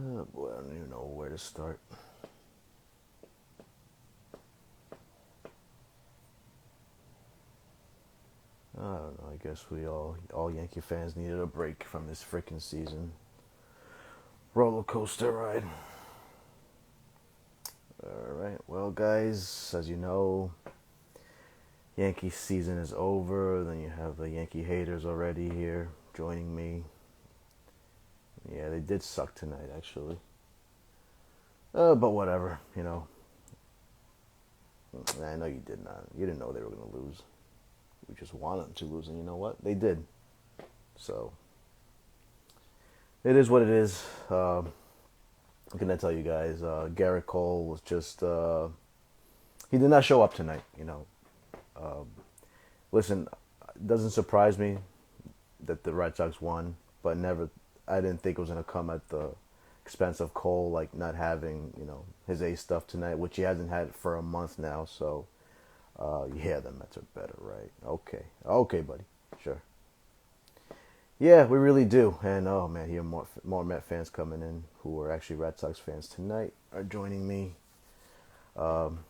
Oh boy, I don't even know where to start. I don't know. I guess we all Yankee fans needed a break from this freaking season. Roller coaster ride. All right. Well, guys, as you know, Yankee season is over. Then you have the Yankee haters already here joining me. Yeah, they did suck tonight, actually. But whatever, I know you did not. You didn't know they were going to lose. We just wanted them to lose, and you know what? They did. So it is what it is. I'm gonna tell you guys. Garrett Cole was just he did not show up tonight. Um, listen, it doesn't surprise me that the Red Sox won, but never. I didn't think it was gonna come at the expense of Cole, like not having his A stuff tonight, which he hasn't had for a month now. So yeah, the Mets are better, right? Okay, buddy, sure. Yeah, we really do. And oh man, here more Met fans coming in who are actually Red Sox fans tonight are joining me, um,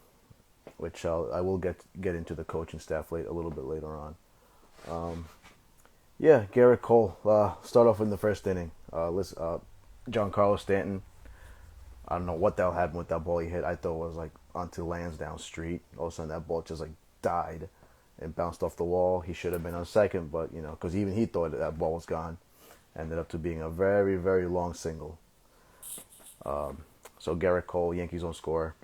which I will get into the coaching staff a little bit later on. Um, yeah, Garrett Cole. Start off in the first inning. Giancarlo Stanton. I don't know what the hell happened with that ball he hit. I thought it was like onto Lansdowne Street. All of a sudden that ball just like died and bounced off the wall. He should have been on second, but because even he thought that ball was gone. Ended up to being a very, very long single. So Garrett Cole, Yankees don't score.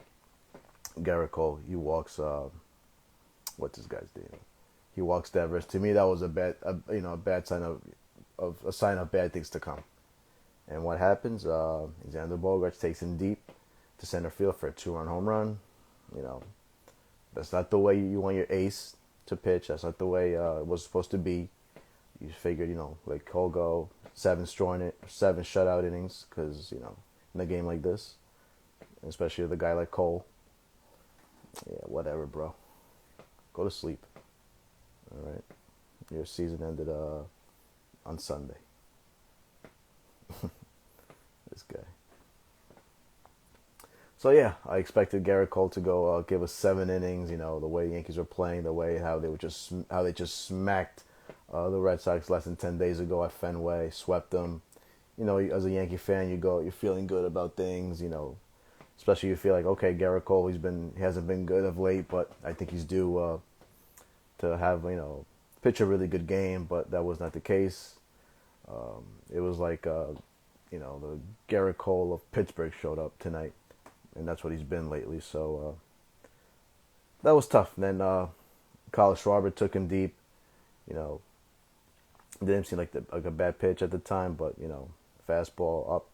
Garrett Cole, he walks. What's this guy's name? He walks Devers. To me, that was a bad sign of a sign of bad things to come. And what happens? Xander Bogaerts takes him deep to center field for a 2-run home run. You know, that's not the way you want your ace to pitch. That's not the way it was supposed to be. You figured, let Cole go 7 shutout innings because, in a game like this, especially with a guy like Cole, yeah, whatever, bro. Go to sleep. All right. Your season ended on Sunday. This guy. So yeah, I expected Garrett Cole to go give us 7 innings. The way the Yankees were playing, the way how they just smacked the Red Sox less than 10 days ago at Fenway, swept them. As a Yankee fan, you're feeling good about things. Especially you feel like, okay, Garrett Cole, he hasn't been good of late, but I think he's due to have pitch a really good game. But that was not the case. It was like the Garrett Cole of Pittsburgh showed up tonight, and that's what he's been lately. So that was tough. And then Kyle Schwarber took him deep. It didn't seem like a bad pitch at the time, but fastball up,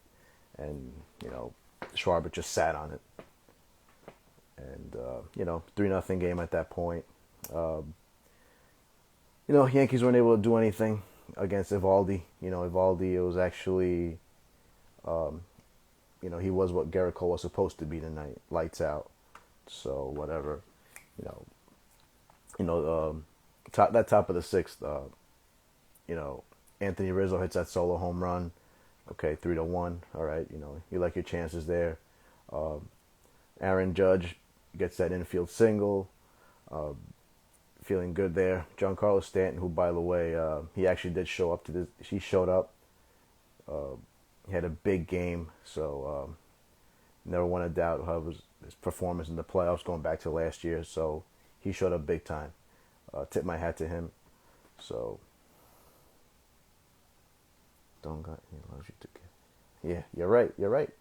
and Schwarber just sat on it, and 3-0 game at that point. Yankees weren't able to do anything against Evaldi. Evaldi, it was actually, he was what Garrett Cole was supposed to be tonight, lights out. So whatever, that top of the 6th. Anthony Rizzo hits that solo home run. Okay, 3-1. All right, you like your chances there. Aaron Judge gets that infield single. Feeling good there. Giancarlo Stanton, who, by the way, he actually did show up to this. He showed up. He had a big game, so never want to doubt how his performance in the playoffs going back to last year. So he showed up big time. Tip my hat to him. So don't got allows you to get. Yeah, you're right. You're right.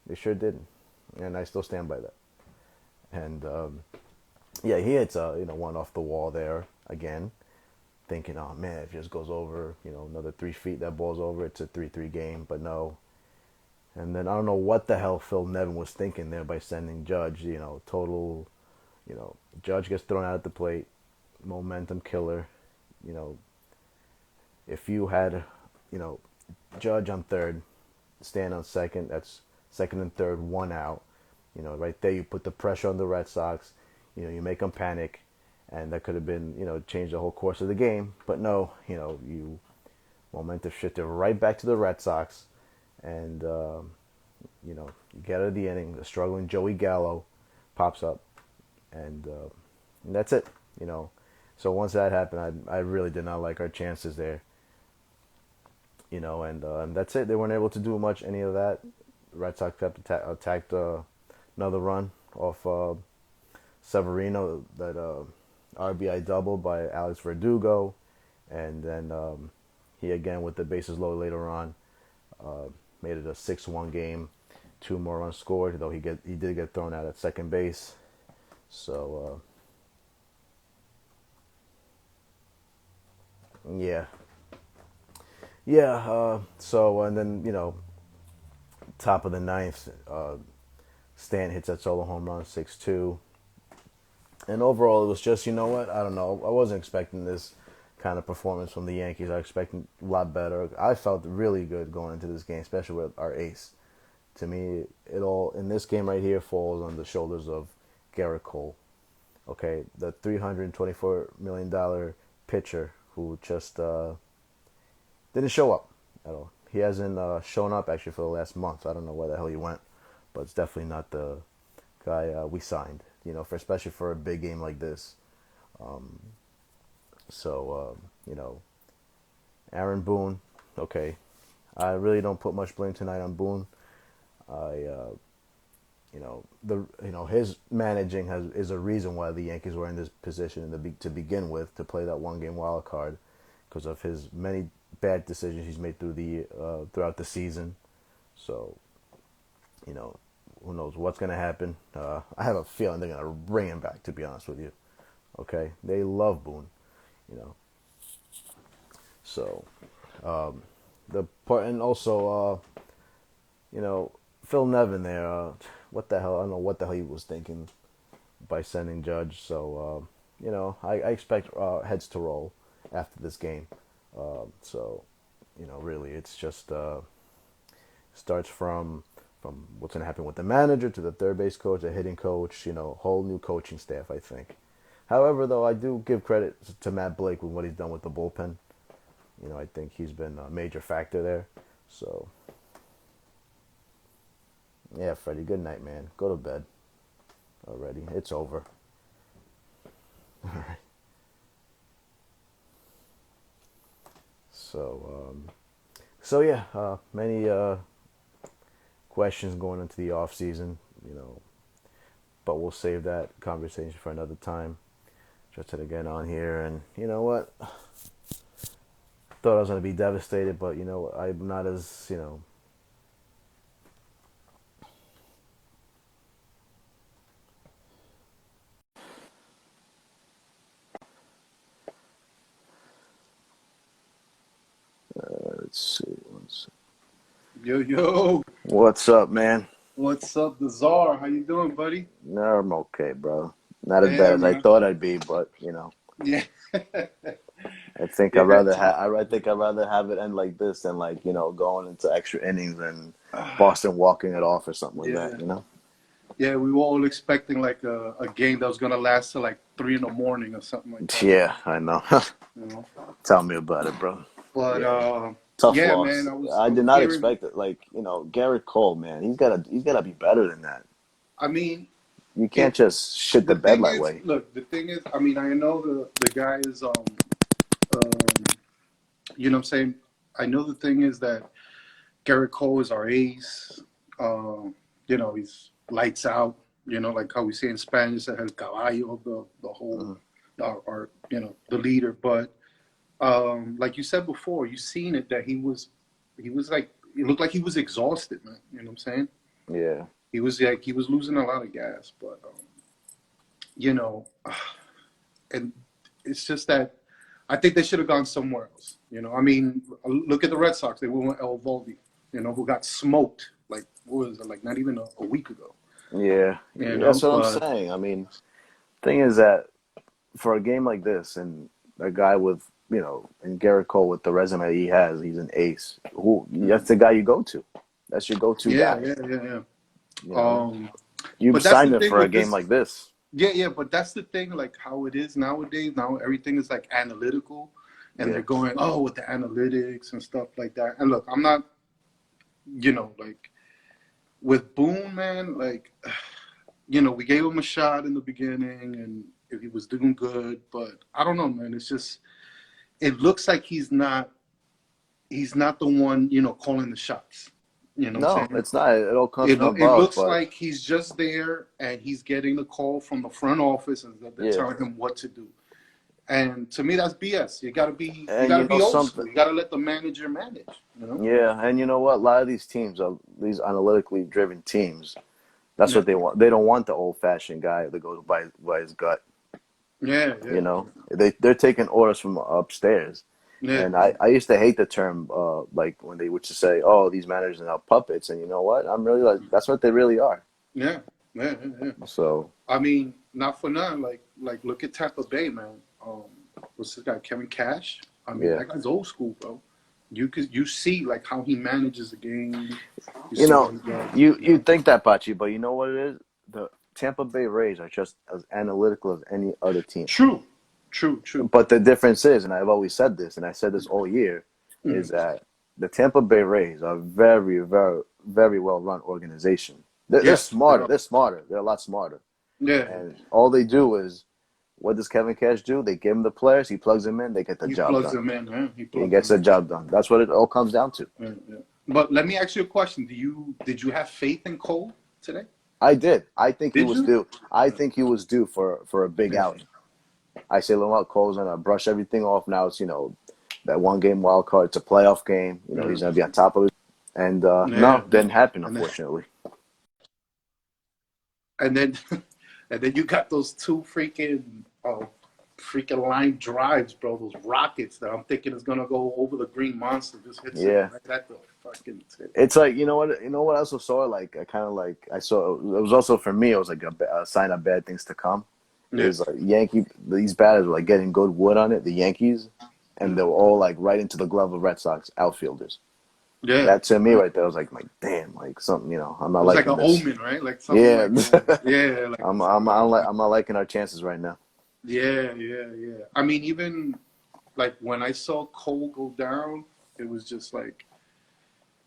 They sure didn't, and I still stand by that. And yeah, he hits one off the wall there again, thinking, oh man, if it just goes over, another 3 feet, that ball's over. It's a 3-3 game, but no. And then I don't know what the hell Phil Nevin was thinking there by sending Judge. Total. Judge gets thrown out at the plate, momentum killer. If you had, Judge on third, Stan on second, that's second and third, 1 out. Right there, you put the pressure on the Red Sox. You make them panic, and that could have been, changed the whole course of the game. But no, you momentum shifted right back to the Red Sox, and you know, you get out of the inning, the struggling Joey Gallo pops up, and that's it. You know, so once that happened, I really did not like our chances there. You know, and that's it. They weren't able to do much any of that. The Red Sox kept attacked another run off Severino, that RBI double by Alex Verdugo, and then he again with the bases loaded later on made it a 6-1 game. 2 more runs scored, though he did get thrown out at second base. So yeah, yeah. So and then you know, top of the ninth, Stanton hits that solo home run, 6-2. And overall, it was just, you know what? I don't know. I wasn't expecting this kind of performance from the Yankees. I was expecting a lot better. I felt really good going into this game, especially with our ace. To me, it all in this game right here falls on the shoulders of Garrett Cole. Okay, the $324 million pitcher who just didn't show up at all. He hasn't shown up actually for the last month. I don't know where the hell he went, but it's definitely not the guy we signed. You know, especially for a big game like this. You know, Aaron Boone. Okay, I really don't put much blame tonight on Boone. His managing is a reason why the Yankees were in this position to begin with, to play that 1-game wild card, because of his many bad decisions he's made throughout the season. So, you know, who knows what's going to happen. I have a feeling they're going to bring him back, to be honest with you. Okay? They love Boone, you know. So, and also, you know, Phil Nevin there, what the hell? I don't know what the hell he was thinking by sending Judge. So, you know, I expect heads to roll after this game. So, you know, really, it's just starts from what's going to happen with the manager to the third base coach, the hitting coach, you know, whole new coaching staff, I think. However, though, I do give credit to Matt Blake with what he's done with the bullpen. You know, I think he's been a major factor there. So, yeah, Freddie, good night, man. Go to bed already. It's over. All right. So yeah, many questions going into the off season, you know, but we'll save that conversation for another time. Just to get on here, and you know what? Thought I was gonna be devastated, but you know, I'm not as, you know. Let's see. Yo. What's up, man? What's up, the Czar? How you doing, buddy? No, I'm okay, bro. Not as bad Yeah, as I man. thought I'd be, but you know. Yeah. I think Yeah. I think I'd rather have it end like this than, like, you know, going into extra innings and Boston walking it off or something like Yeah. that, you know? Yeah, we were all expecting like a game that was gonna last till like 3 in the morning or something like that. Yeah, I know. You know. Tell me about it, bro. But Yeah. Tough yeah, man, loss. I I did was not hearing. expect it. Like, you know, Garrett Cole, man, he's gotta be better than that. I mean, You can't it. just shit the The bed thing that is, way. look. The thing is, I mean, I know the guy is um you know what I'm saying. I know the thing is that Garrett Cole is our ace. You know, he's lights out. You know, like how we say in Spanish, el caballo of the whole, our you know, the leader. But like you said before, you seen it that he was like, it looked like he was exhausted, man. You know what I'm saying? Yeah. He was losing a lot of gas, but you know, and it's just that I think they should have gone somewhere else. You know, I mean, look at the Red Sox. They went with El Voldy, you know, who got smoked like, what was it, like not even a week ago. Yeah. You That's know, what I'm but saying. I mean, thing is that for a game like this, and a guy with, you know, and Garrett Cole with the resume he has, he's an ace. That's the guy you go to. That's your go-to yeah, guy. yeah. You know, Um, you but that's the signed him thing for a with game this. like this. Yeah. But that's the thing, like how it is nowadays. Now everything is like analytical, and Yeah. they're going, oh, with the analytics and stuff like that. And look, I'm not like with Boone, man, like, we gave him a shot in the beginning, and if he was doing good, but I don't know, man. It's just it looks like he's not the one, calling the shots. You know what I'm No, saying? it's not. It all comes from It above, looks but like he's just there and he's getting the call from the front office and they're yeah. telling him what to do. And to me, that's BS. You gotta be And you know old something? school. You gotta let the manager manage. You know? Yeah, and you know what? A lot of these teams are these analytically driven teams. That's Yeah, what they want. They don't want the old fashioned guy that goes by his gut. yeah, You yeah, know, they're taking orders from upstairs. yeah, And I used to hate the term like when they would just say, "Oh, these managers are now puppets," and you know what? I'm really like that's what they really are. yeah, yeah, yeah, yeah. So I mean, not for nothing. Like look at Tampa Bay, man. What's this guy, Kevin Cash? I mean, yeah, that guy's old school, bro. You see like how he manages the game. You you see know, what he does. you think that about you, but you know what it is? The Tampa Bay Rays are just as analytical as any other team. True, true, true. But the difference is, and I've always said this, and I said this all year, is Mm. that the Tampa Bay Rays are very, very, very well run organization. They're Yes, they smarter. are. They're smarter. They're a lot smarter. Yeah, And all they do is, what does Kevin Cash do? They give him the players. He plugs them in. They get the he job plugs done. them in, man. He He plugs gets them the in. job done. That's what it all comes down to. Yeah, yeah. But let me ask you a question. Did you have faith in Cole today? I did. I think he Did was you? due. I think he was due for a big Yeah, outing. I say, Lamar Cole's gonna brush everything off now. It's that one game wild card. It's a playoff game. yeah, He's gonna be on top of it. And yeah. no, didn't happen And then, unfortunately. and then, and then you got those two freaking line drives, bro. Those rockets that I'm thinking is gonna go over the green monster. Just hits it Yeah, right at the fucking tip. it's like you know what I also saw like I kind of like I saw it was also for me it was like a sign of bad things to come. Yeah, Is like these batters were like getting good wood on it, the Yankees, and yeah, they were all like right into the glove of Red Sox outfielders. yeah. That to me right there was like damn, like something, I'm not It was like liking an this. omen, right? Like something Yeah, like, yeah, like I'm not liking our chances right now. yeah, yeah, yeah. I mean, even like when I saw Cole go down, it was just like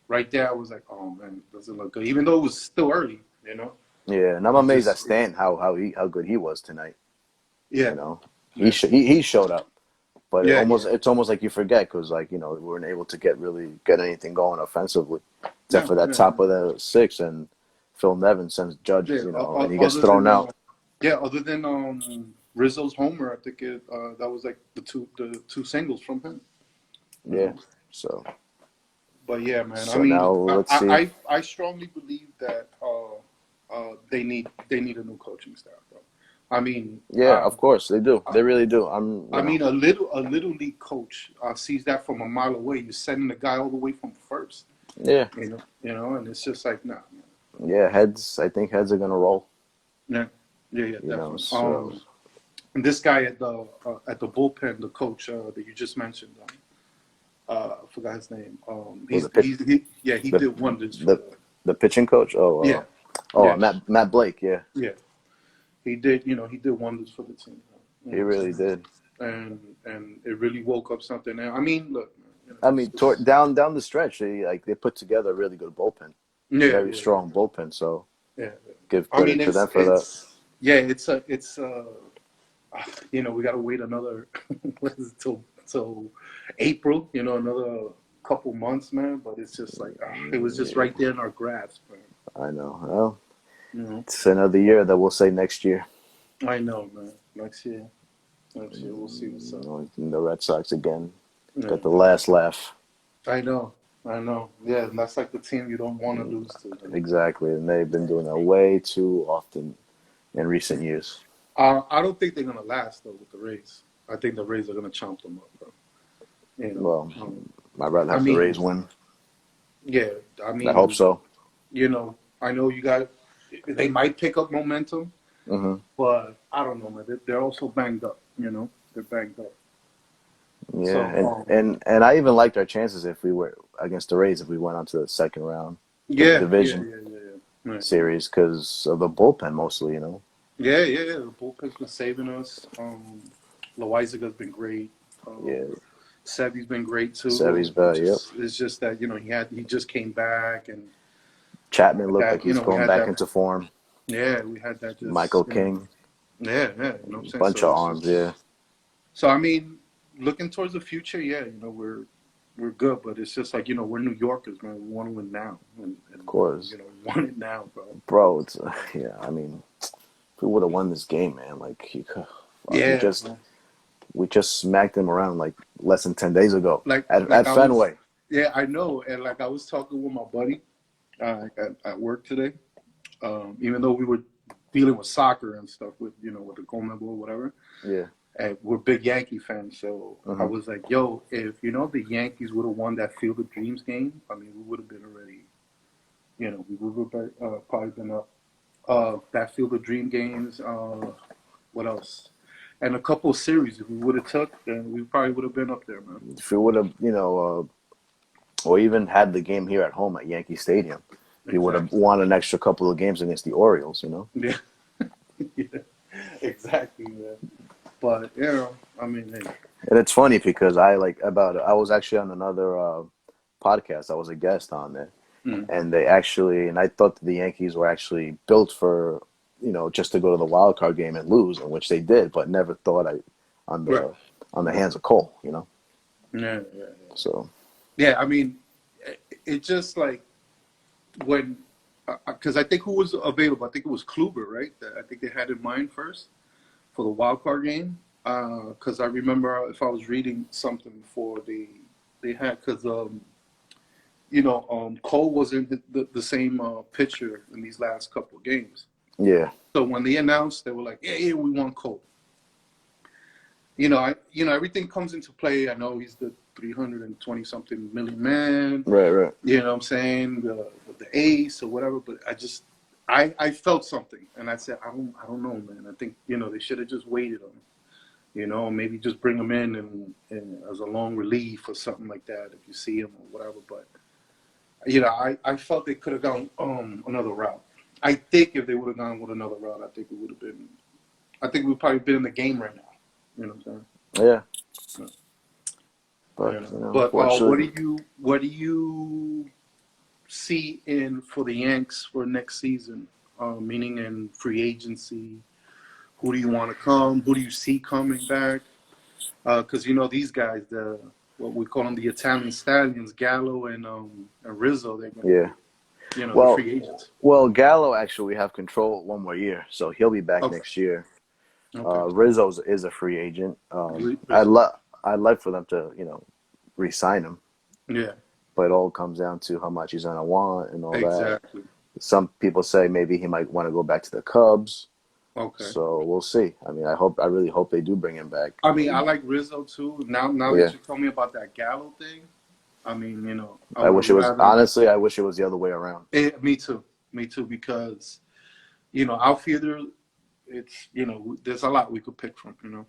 right there. I was like, oh man, doesn't look good. Even though it was still early, you know. Yeah, and I'm It amazed at just, Stan how good he was tonight. yeah, You know, yeah, he showed up, but yeah, yeah, it's almost like you forget because we weren't able to get anything going offensively, except yeah, for that yeah, top of the six and Phil Nevin sends Judge, yeah. and he gets Other thrown than out. yeah, other than Rizzo's homer, I think that was like the two singles from him. You Yeah, know. so But yeah, man. I so now mean, let's see. I strongly believe that they need a new coaching staff, bro. I mean, Yeah, of course they do. I, They really do. I mean, a little league coach sees that from a mile away. You're sending the guy all the way from first, Yeah, and it's just like, nah, man. yeah. Heads. I think heads are gonna roll. Yeah, yeah, yeah, definitely. So And this guy at the bullpen, the coach that you just mentioned, I forgot his name. was it He the did wonders for the the pitching coach? yeah, Oh, yeah, Matt Blake. Yeah, yeah. He did, he did wonders for the team. You he know what I'm really saying? did. And it really woke up something there. I mean, look, man, I mean, down the stretch, they put together a really good bullpen, yeah, very yeah, yeah, strong bullpen. So yeah. give I mean, credit to them for that. yeah, we got to wait another what is it, till April, another couple months, man. But it's just like it was just right there in our grasp, man. I know. Well, You know, it's another year that we'll say next year. I know, man. Next year, we'll see what's up. The Red Sox again Yeah. got the last laugh. I know. Yeah, and that's like the team you don't want to lose to. Exactly, and they've been doing it way too often in recent years. I don't think they're gonna last though with the Rays. I think the Rays are gonna chomp them up, bro. Well, I'd rather I have the mean, Rays win. yeah, I I hope mean, so. I know they might pick up momentum, Hmm. but I don't know, man. They're also banged up. They're banged up. Yeah, So, and I even liked our chances if we were against the Rays if we went on to the second round yeah, yeah, division yeah, yeah, yeah. Right. series because of the bullpen mostly. Yeah, yeah, yeah. The bullpen's been saving us. Loizaga's been great. Yeah, Sevy's been great too. Sevy's back. Yep. It's just that he just came back, and Chapman looked like that he's we going had back that. into form. Yeah, we had that Michael just King, yeah, you know what I'm saying. bunch So of it's arms. Yeah. just so I mean, looking towards the future, yeah, we're good, but it's just like we're New Yorkers, man. We want to win now, and Of course, we want it now, bro. bro. It's yeah. I mean, if we would have won this game, man, like Yeah, we just smacked them around like less than 10 days ago like at I was, Fenway. yeah, I know, and like I was talking with my buddy at work today, even though we were dealing with soccer and stuff with with the Comebol or whatever. Yeah. And we're big Yankee fans, so I was like, "Yo, if the Yankees would have won that Field of Dreams game, I mean, we would have been already, we would have probably been up. That Field of Dream games. What else? And a couple of series. If we would have took, then we probably would have been up there, man. If we would have, or even had the game here at home at Yankee Stadium, we would have won an extra couple of games against the Orioles. Yeah, yeah, exactly, man. But I mean, hey. And it's funny because I was actually on another podcast. I was a guest on there, and I thought that the Yankees were actually built for, just to go to the wild card game and lose, in which they did, but never thought on the hands of Cole, Yeah. So. Yeah, I mean, it just like when, because I think who was available? I think it was Kluber, right? That I think they had in mind first for the wild card game. Because I remember if I was reading something before they had, because Cole wasn't the same pitcher in these last couple of games. Yeah. So when they announced, they were like, "Yeah, we want Cole." Everything comes into play. I know he's the 320-something million man. Right. You know what I'm saying? The ace or whatever. But I felt something, and I said, I don't know, man. I think they should have just waited on him. Maybe just bring him in and as a long relief or something like that if you see him or whatever. But I felt they could have gone another route. I think if they would have gone with another route, I think it would have been. I think we'd probably been in the game right now. You know what I'm saying? Yeah. But, what do you see in for the Yanks for next season? Meaning in free agency. Who do you want to come? Who do you see coming back? Because these guys, what we call them, the Italian Stallions, Gallo and Rizzo, they're going to be, the free agents. Well, Gallo actually we have control 1 more year, so he'll be back next year. Okay. Rizzo is a free agent. I'd like for them to re-sign him. Yeah. But it all comes down to how much he's gonna want and all that. Exactly. Some people say maybe he might want to go back to the Cubs. Okay. So we'll see. I mean, I really hope they do bring him back. I mean, I like Rizzo too. Now that you told me about that Gallo thing, I mean, I wish it was the other way around. Me too, because outfielder, it's there's a lot we could pick from.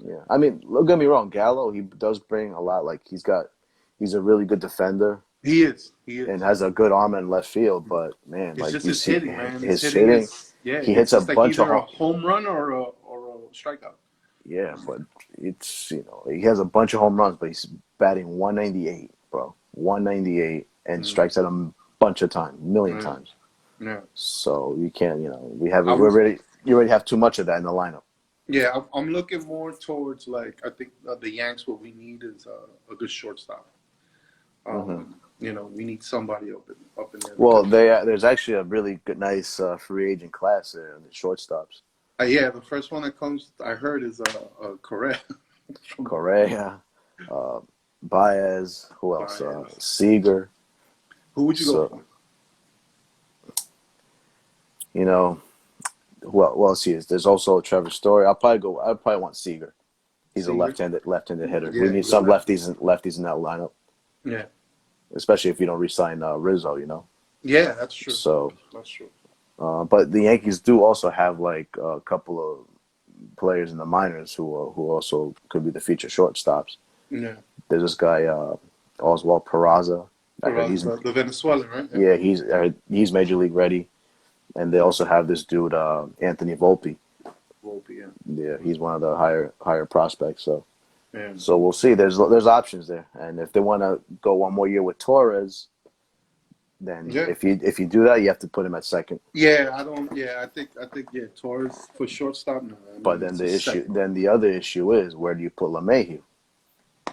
Yeah, I mean, don't get me wrong, Gallo, he does bring a lot. Like he's a really good defender. He is, and has a good arm in left field. But man, it's like just his hitting, man. His hitting. He hits a bunch of a home run or a strikeout. Yeah, but it's he has a bunch of home runs, but he's batting 198, bro, 198, and strikes at a bunch of times, million times. Yeah. So you can't, you already have too much of that in the lineup. Yeah, I'm looking more towards I think the Yanks. What we need is a good shortstop. We need somebody up in there. Well, there's actually a really good, nice free agent class there in the shortstops. Yeah, the first one that comes, I heard, is Correa. Correa, Baez. Who else? Seager. Who would you go for? Who else is? There's also Trevor Story. I'd probably want Seager. He's a left-handed hitter. We need some lefties in that lineup. Yeah. Especially if you don't re-sign Rizzo, Yeah, that's true. So that's true. But the Yankees do also have a couple of players in the minors who also could be the feature shortstops. Yeah. There's this guy Oswald Peraza. The Venezuelan, right? Yeah, he's major league ready, and they also have this dude Anthony Volpe. Volpe, yeah. Yeah, he's one of the higher prospects. So Yeah. So we'll see. There's options there, and if they want to go one more year with Torres, then Yeah. if you do that, you have to put him at second. Yeah, I don't. Yeah, I think. Yeah, Torres for shortstop. No, I But mean then it's a second. the other issue is, where do you put LeMahieu?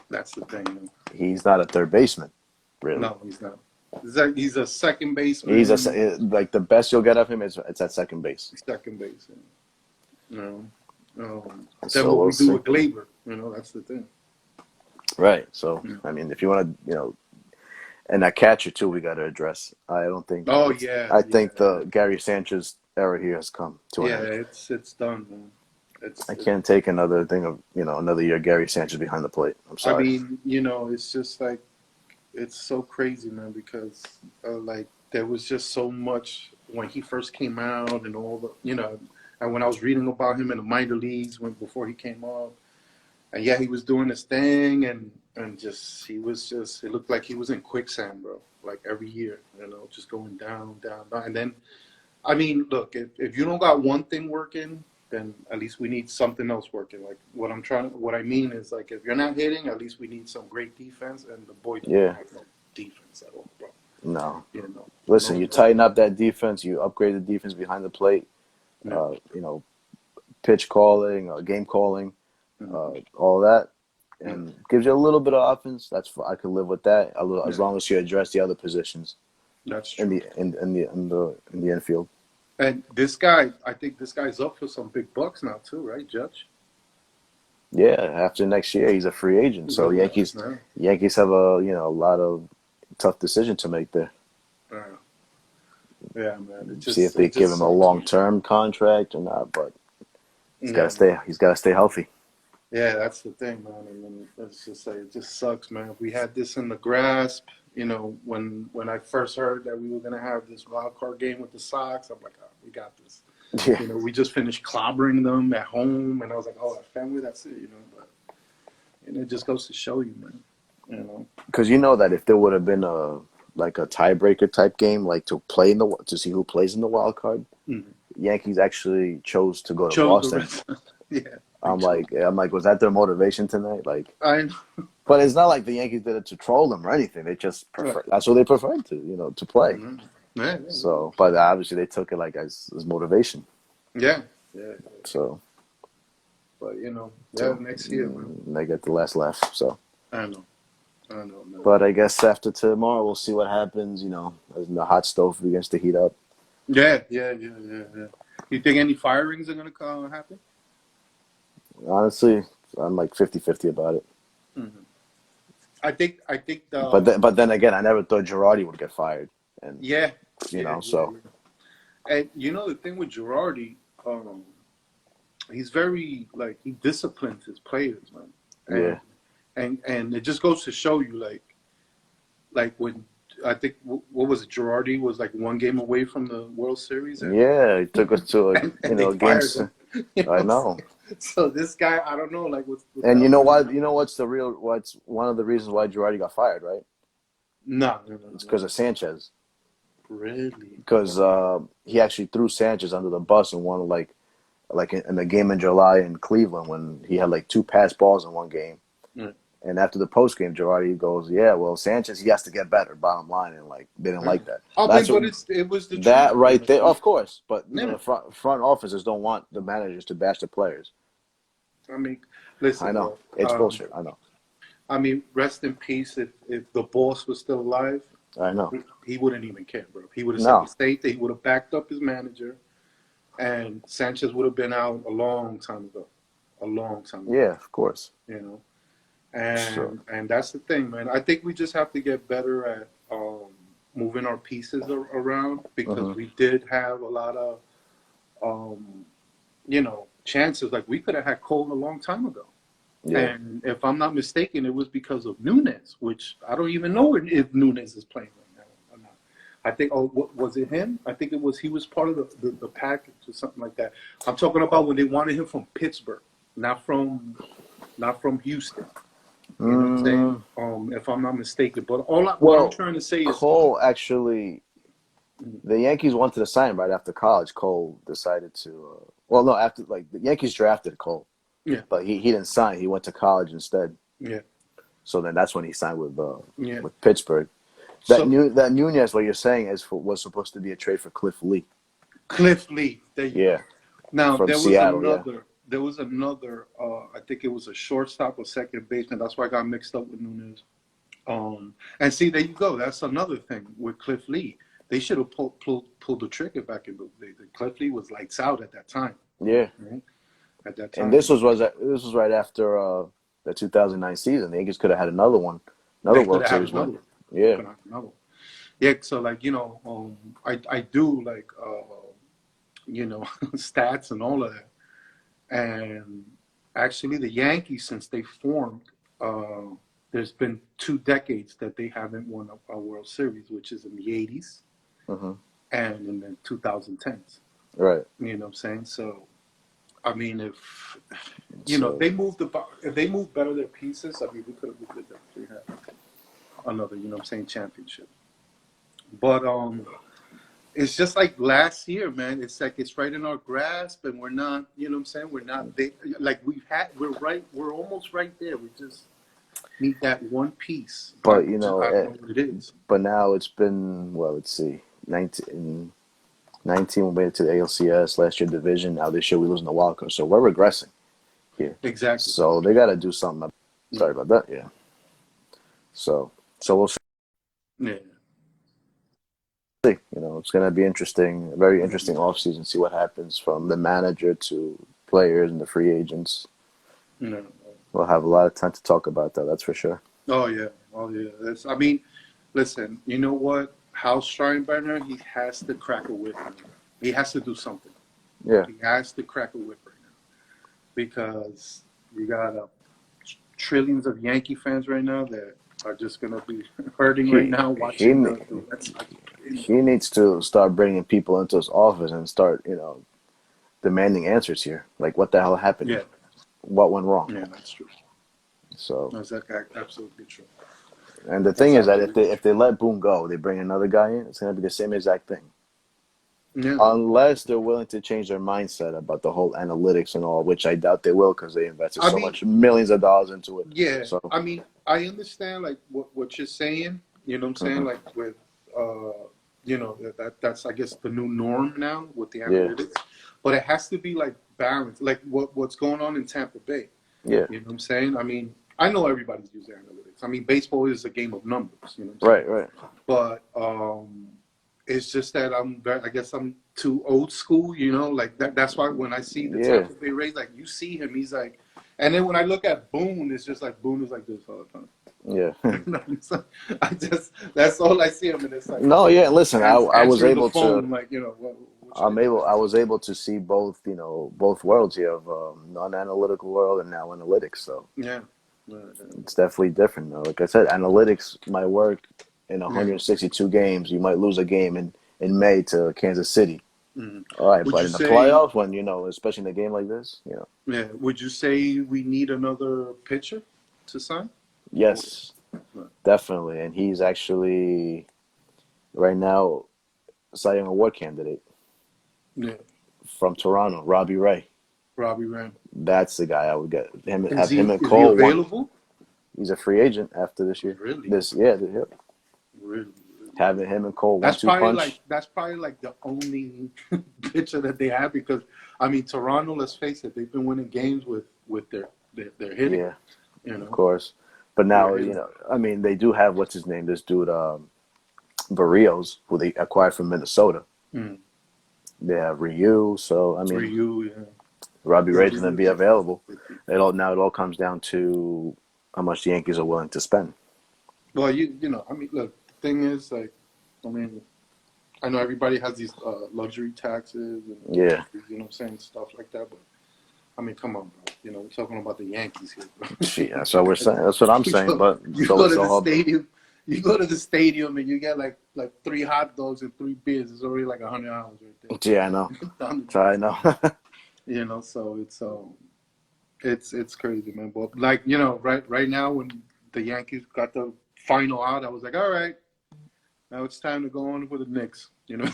That's the thing. Man. He's not a third baseman, really. No, he's not. He's a second He's baseman. like the best you'll get of him is it's at second base. Second baseman. No. Then So what we'll we do see. with Glaber, that's the thing. Right. So Yeah. I mean, if you want to, and that catcher too, we got to address. I don't think. Oh yeah, I yeah, think the Gary Sanchez era here has come to an yeah. end. It's done, man. I can't take another thing of another year Gary Sanchez behind the plate. I'm I sorry. mean, it's just like it's so crazy, man, because like there was just so much when he first came out and all the and when I was reading about him in the minor leagues before he came up, and yeah, he was doing his thing and just he was just it looked like he was in quicksand, bro. Like every year, just going down, down, down. And then I mean, look, if you don't got one thing working, then at least we need something else working. Like what I mean is like if you're not hitting, at least we need some great defense, and the boy doesn't have no defense at all, bro. No. You know, Listen, no, you tighten up that defense, you upgrade the defense behind the plate, no. pitch calling, game calling, all that, and gives you a little bit of offense. I could live with that as long as you address the other positions That's true. in the infield. And this guy, I think this guy's up for some big bucks now too, right, Judge? Yeah, after next year he's a free agent. So Yankees have a lot of tough decision to make there. Yeah, man. See if they give him a long-term contract or not, but he's got to stay. He's got to stay healthy. Yeah, that's the thing, man. I mean, it's just like it just sucks, man. We had this in the grasp, when I first heard that we were gonna have this wild card game with the Sox. I'm like, oh, we got this. Yeah. We just finished clobbering them at home, and I was like, oh, that family, that's it, But it just goes to show you, man. Because that if there would have been a tiebreaker type game, like to see who plays in the wild card, Yankees actually chose to go to Boston. Yeah. I'm like, was that their motivation tonight? Like, I know. But it's not like the Yankees did it to troll them or anything. They just prefer. That's what they preferred to play. Mm-hmm. Yeah. So, but obviously they took it like as motivation. Yeah. So. But next year, man. They get the last laugh. So. I know. Man. But I guess after tomorrow we'll see what happens. As the hot stove begins to heat up. Yeah. You think any firings are gonna happen? Honestly, I'm like 50-50 about it. Mm-hmm. I think. But then again, I never thought Girardi would get fired. And so. And the thing with Girardi, he's very he disciplines his players, man. And it just goes to show you, like when I think what was it? Girardi was like one game away from the World Series. He took us to games. I know. So this guy, I don't know, what's and you know why? What's one of the reasons why Girardi got fired, right? No. It's because of Sanchez. Really? Because he actually threw Sanchez under the bus and won like in the game in July in Cleveland when he had like 2 pass balls in one game. Mm. And after the post game, Girardi goes, "Yeah, well, Sanchez, he has to get better." Bottom line, and they didn't like that. It was the that truth, right there, of course. But front officers don't want the managers to bash the players. I mean, listen. I know it's bullshit. I know. I mean, rest in peace. If the boss was still alive, I know he wouldn't even care, bro. He would have said he would have backed up his manager, and Sanchez would have been out a long time ago. Yeah, of course. And that's the thing, man. I think we just have to get better at moving our pieces around because we did have a lot of, chances. Like we could have had Cole a long time ago. Yeah. And if I'm not mistaken, it was because of Nunes, which I don't even know if Nunes is playing right now or not. I think, was it him? I think he was part of the package or something like that. I'm talking about when they wanted him from Pittsburgh, not from Houston. You know what I'm saying? If I'm not mistaken. But what I'm trying to say is Cole actually, the Yankees wanted to sign him right after college. Cole decided to. After the Yankees drafted Cole. Yeah, but he didn't sign. He went to college instead. yeah, So then that's when he signed yeah. with Pittsburgh. So That Nunez, what you're saying was supposed to be a trade for Cliff Lee. Cliff Lee, there you Yeah, go. Now from Seattle. Yeah. there was another. I think it was a shortstop or second baseman. That's why I got mixed up with Nunez. And see, there you go. That's another thing with Cliff Lee. They should have pulled the trigger back in the day. Cliff Lee was lights out at that time. Yeah. Right? At that And time, this was right after the 2009 season. The Yankees could have had another they could World have had Series another win. one. Yeah. Could have had another one. Yeah. So like I do like stats and all of that. And actually, the Yankees, since they formed, there's been 2 decades that they haven't won a World Series, which is in the 80s Hmm. and in the 2010s. Right. You know what I'm saying? So, I mean, if So, if they moved better their pieces, I mean, we could have definitely had another, championship. But it's just like last year, man. It's like it's right in our grasp, and we're not. You know what I'm saying? We're not. We're almost right there. We just need that one piece. I but don't know what it is. but now it's been, well, let's see, 19 we made it to the ALCS last year division. Now this year we losing the wild card, so we're regressing here. Exactly. So they got to do something. Yeah. Sorry about that. Yeah. So we'll see. Yeah. It's going to be interesting, a very interesting offseason. See what happens from the manager to players and the free agents. No. We'll have a lot of time to talk about that. That's for sure. Oh yeah. Oh yeah. I mean, listen. You know what? Hal Steinbrenner, he has to crack a whip. He has to do something. Yeah. He has to crack a whip right now because you got trillions of Yankee fans right now that are just gonna be hurting right now watching the Red Sox. He needs to start bringing people into his office and start, demanding answers here. Like, what the hell happened? Yeah. What went wrong? Yeah, that's true. So That's absolutely true. and the thing is that if they let Boone go, they bring another guy in, it's going to be the same exact thing. Yeah. Unless they're willing to change their mindset about the whole analytics and all, which I doubt they will because they invested much millions of dollars into it. Yeah. So, I mean, I understand like what you're saying. You know what I'm saying? Mm-hmm. Like with that's I guess the new norm now with the analytics. Yeah. But it has to be like balanced, like what's going on in Tampa Bay. Yeah. You know what I'm saying? I mean, I know everybody's using analytics. I mean, baseball is a game of numbers. You know what I'm saying? Right. But it's just that I guess I'm too old school. Like that. That's why when I see the Tampa Bay Rays, like you see him, he's like, and then when I look at Boone, it's just like Boone is like this all the time. Yeah. That's all I see him, and it's like no, yeah. Listen, I was able phone, to. like I was able to see both, both worlds here of non-analytical world and now analytics. So yeah. It's definitely different. Like I said, analytics might work in 162 games. You might lose a game in May to Kansas City. Mm-hmm. All right, but in the playoffs, when especially in a game like this, Yeah. Would you say we need another pitcher to sign? Yes, definitely. And he's actually right now Cy Young Award candidate. Yeah. From Toronto, Robbie Ray. Robbie Ray. That's the guy I would get. Him and Is Cole. he available? He's a free agent after this year. Really? Really. Having him and Cole that's 1-2 punch. That's probably like the only pitcher that they have because I mean Toronto. Let's face it, they've been winning games with their hitting. Yeah, of course. But now I mean they do have what's his name? This dude, Barrios, who they acquired from Minnesota. Mm. They have Ryu, so I mean Robbie Ray's going to be available. It all comes down to how much the Yankees are willing to spend. Well, I mean, look, the thing is, like, I mean, I know everybody has these luxury taxes and you know what I'm saying, stuff like that, but I mean, come on, bro. We're talking about the Yankees here, bro. Yeah, that's what we're saying. That's what I'm saying. But you go to the stadium. You go to the stadium and you get like 3 hot dogs and 3 beers. It's already like $100 right there. Yeah, I know. I know. So it's crazy, man. But like right now when the Yankees got the final out, I was like, all right, Now it's time to go on with the Knicks. You know.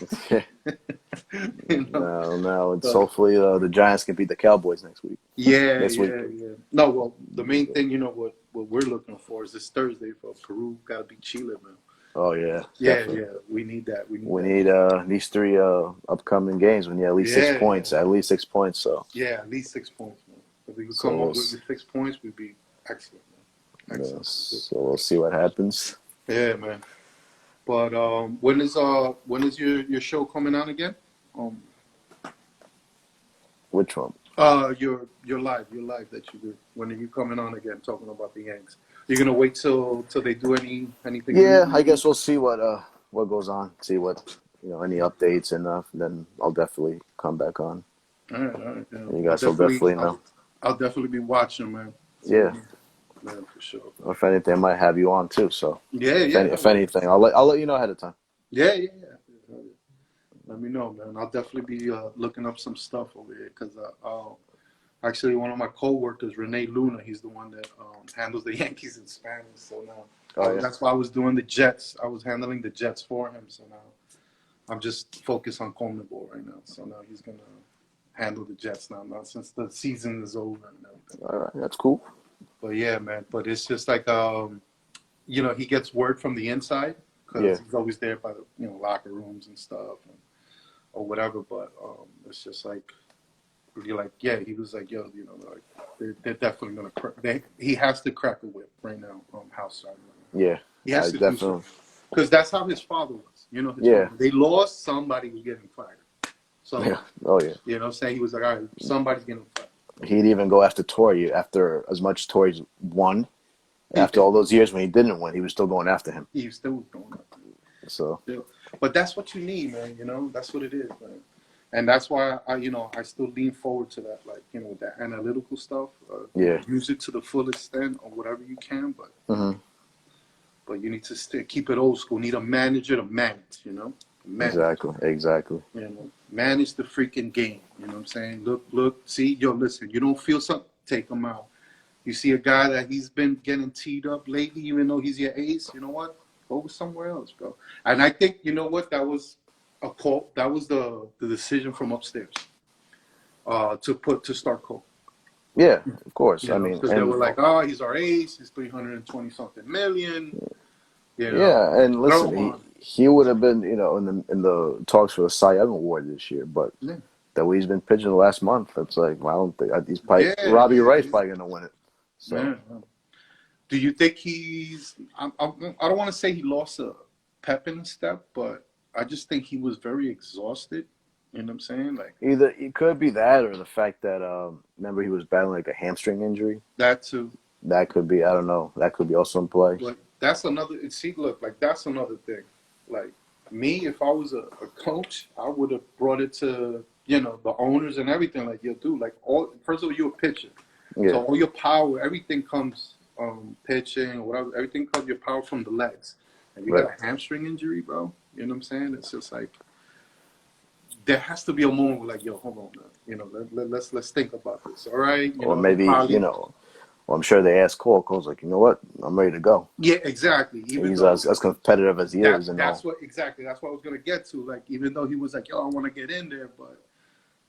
No, it's So, hopefully the Giants can beat the Cowboys next week. yeah, This week. yeah, yeah. No, well, the main thing, what we're looking for is this Thursday for Peru. Got to beat Chile, man. Oh yeah, Yeah, definitely. yeah. We need that. We need We that. need these three upcoming games. We need at least 6 points. Yeah, At least 6 points. So yeah. At least 6 points, man. If we could so come we'll up with 6 points, we'd be excellent, man. Excellent. so we'll see what happens. Yeah, man. But when is your show coming out again? Um, Which one? your live that you do. When are you coming on again? Talking about the Yanks. You're gonna wait till they do anything Yeah, new? I guess we'll see what goes on. See what any updates, and then I'll definitely come back on. All right, yeah. You guys will definitely know. I'll definitely be watching, man. Yeah. Man, for sure. Or if anything, I might have you on too. So Yeah, if anything, I'll let you know ahead of time. Yeah. Let me know, man. I'll definitely be looking up some stuff over here because actually one of my coworkers, Renee Luna, he's the one that handles the Yankees in Spanish. So now that's why I was doing the Jets. I was handling the Jets for him. So now I'm just focused on CONMEBOL right now. So now he's gonna handle the Jets now since the season is over and everything. All right, that's cool. But yeah, man. But it's just like he gets word from the inside because he's always there by the locker rooms and stuff or whatever. But it's just like you're like, yeah. He was like, yo, like they're definitely gonna. He has to crack a whip right now. House side. Yeah, he has to definitely. do so because that's how his father was. Father. They lost, somebody was getting fired. So oh yeah. You know what I'm saying? He was like, all right, somebody's getting fired. He'd even go after Torrey after as much Torrey's won. After all those years when he didn't win, he was still going after him. He still was going after him. So, but that's what you need, man. That's what it is, man. And that's why I still lean forward to that, like with that analytical stuff. Use it to the full extent or whatever you can, but but you need to keep it old school. You need a manager to manage, Manage. Exactly. Manage the freaking game. You know what I'm saying? Look, see, listen. You don't feel something, take him out. You see a guy that he's been getting teed up lately, even though he's your ace. You know what? Go somewhere else, bro. And I think that was a call. That was the decision from upstairs to start Cole. Yeah, of course. I mean, because they were like, "Oh, he's our ace. He's $320-something million." Yeah, and listen, he would have been, in the talks for the Cy Young Award this year, but the way he's been pitching the last month, it's like, well, I don't think he's probably Robbie Wright's probably going to win it. So, do you think he's? I don't want to say he lost a pep in his step, but I just think he was very exhausted. You know what I'm saying? Like either it could be that, or the fact that remember he was battling like a hamstring injury. That too. That could be. I don't know. That could be also in play. But that's another. See, look, like that's another thing. Like me, if I was a coach, I would have brought it to the owners and everything. Like, yo, dude, like first of all, you're a pitcher, so all your power, everything comes pitching or whatever. Everything comes your power from the legs. And you got a hamstring injury, bro. You know what I'm saying? It's just like there has to be a moment where, like, yo, hold on, let's think about this, all right? Or maybe well, I'm sure they asked Cole. Cole's like, you know what? I'm ready to go. Yeah, exactly. He's as competitive as he is. That's what I was gonna get to. Like, even though he was like, yo, I want to get in there, but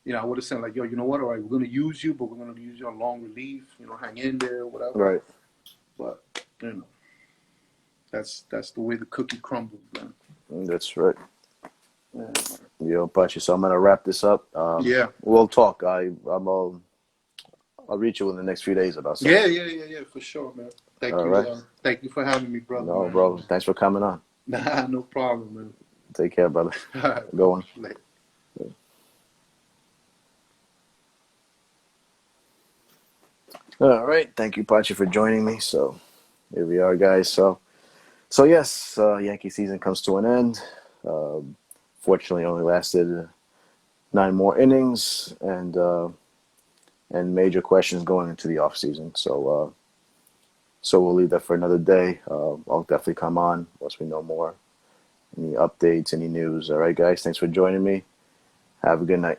I would have said like, yo, you know what? All right, we're gonna use you, but we're gonna use you on long relief. Hang in there, whatever. Right. But that's the way the cookie crumbles, man. That's right. Yeah. Yo, Pachi, so I'm gonna wrap this up. We'll talk. I'll reach you in the next few days about something. Yeah, for sure, man. Thank you for having me, brother. No, man. bro. Thanks for coming on. Nah, no problem, man. Take care, brother. Go on. Later. All right. Thank you, Pachi, for joining me. So here we are, guys. So yes, Yankee season comes to an end. Fortunately, only lasted 9 more innings, and major questions going into the offseason. So we'll leave that for another day. I'll definitely come on once we know more. Any updates, any news. All right, guys. Thanks for joining me. Have a good night.